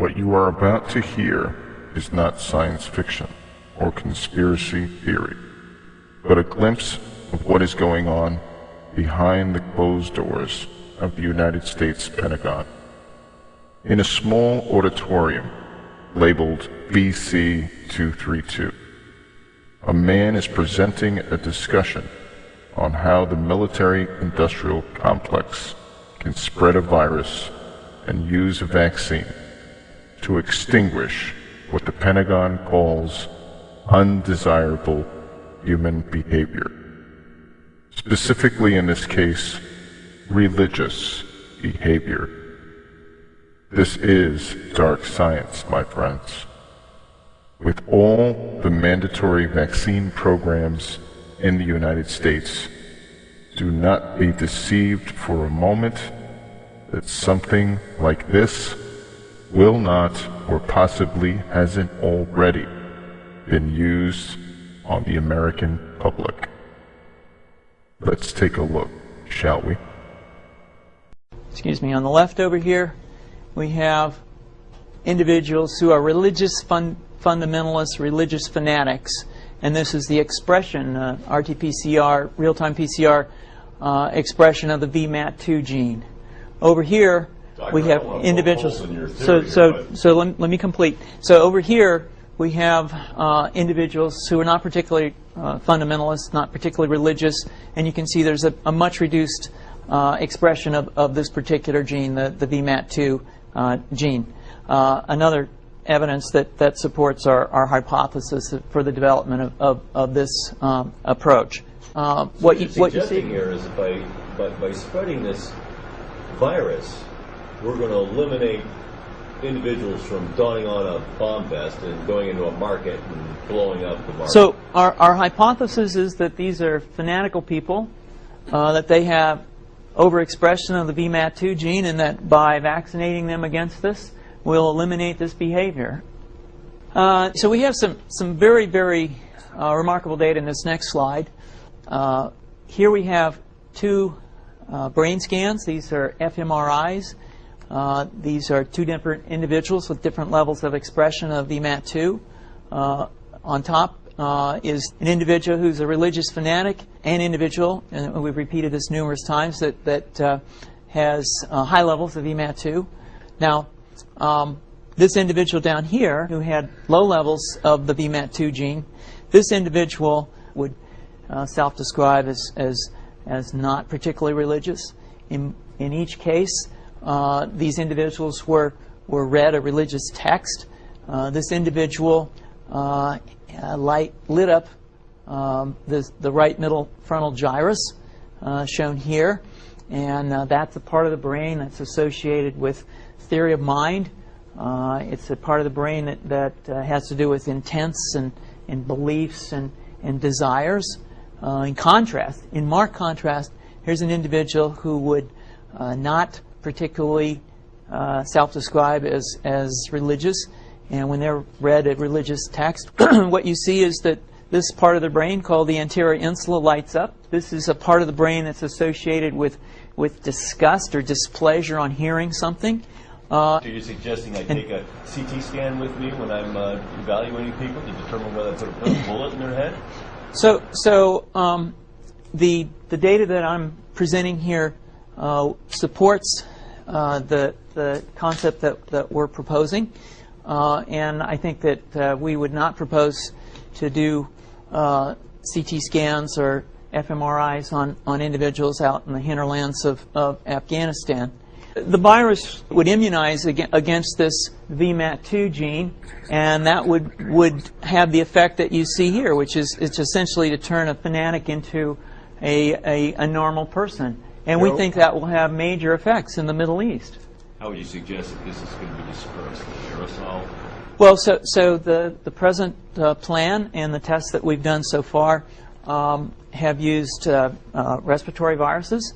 What you are about to hear is not science fiction or conspiracy theory, but a glimpse of what is going on behind the closed doors of the United States Pentagon. In a small auditorium labeled BC-232, a man is presenting a discussion on how the military-industrial complex can spread a virus and use a vaccine to extinguish what the Pentagon calls undesirable human behavior. Specifically in this case, religious behavior. This is dark science, my friends. With all the mandatory vaccine programs in the United States, do not be deceived for a moment that something like this will not, or possibly hasn't already, been used on the American public. Let's take a look, shall we? Excuse me, on the left over here, we have individuals who are religious fundamentalists, religious fanatics, and this is the expression, RT-PCR, real-time PCR expression of the VMAT2 gene. Over here, we have individuals. So let me complete. So over here, we have individuals who are not particularly fundamentalists, not particularly religious, and you can see there's a much reduced expression of this particular gene, the VMAT2 gene. Another evidence that supports our hypothesis for the development of this approach. What you see here is by spreading this virus, we're going to eliminate individuals from donning on a bomb vest and going into a market and blowing up the market. So our hypothesis is that these are fanatical people, that they have overexpression of the VMAT2 gene, and that by vaccinating them against this, we'll eliminate this behavior. So we have some very, very remarkable data in this next slide. Here we have two brain scans. These are fMRIs. These are two different individuals with different levels of expression of VMAT2. On top is an individual who's a religious fanatic, an individual, and we've repeated this numerous times, that has high levels of VMAT2. Now, this individual down here who had low levels of the VMAT2 gene, this individual would self-describe as not particularly religious. In each case, these individuals were read a religious text. This individual lit up the right middle frontal gyrus, shown here, and that's a part of the brain that's associated with theory of mind. It's a part of the brain that has to do with intents and beliefs and desires. In marked contrast, here's an individual who would not particularly self-describe as religious, and when they're read a religious text, what you see is that this part of the brain called the anterior insula lights up. This is a part of the brain that's associated with disgust or displeasure on hearing something. So you're suggesting I take a CT scan with me when I'm evaluating people to determine whether I put a bullet in their head? So the data that I'm presenting here supports the concept that we're proposing, and I think that we would not propose to do CT scans or fMRIs on individuals out in the hinterlands of Afghanistan. The virus would immunize against this VMAT2 gene, and that would have the effect that you see here, which is it's essentially to turn a fanatic into a normal person. And we think that will have major effects in the Middle East. How would you suggest that this is going to be dispersed? Aerosol? Well, so the present plan and the tests that we've done so far have used respiratory viruses,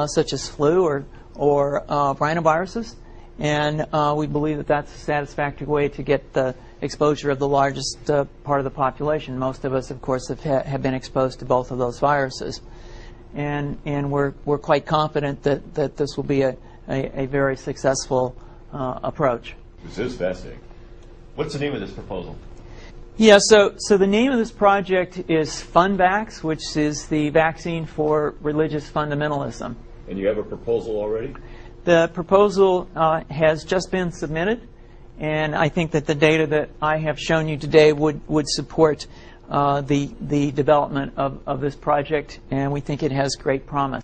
such as flu or rhinoviruses, and we believe that that's a satisfactory way to get the exposure of the largest part of the population. Most of us, of course, have been exposed to both of those viruses, and we're quite confident that this will be a very successful approach. This is fascinating. What's the name of this proposal? Yeah, so the name of this project is FunVax, which is the vaccine for religious fundamentalism. And you have a proposal already? The proposal has just been submitted, and I think that the data that I have shown you today would support the development of this project, and we think it has great promise.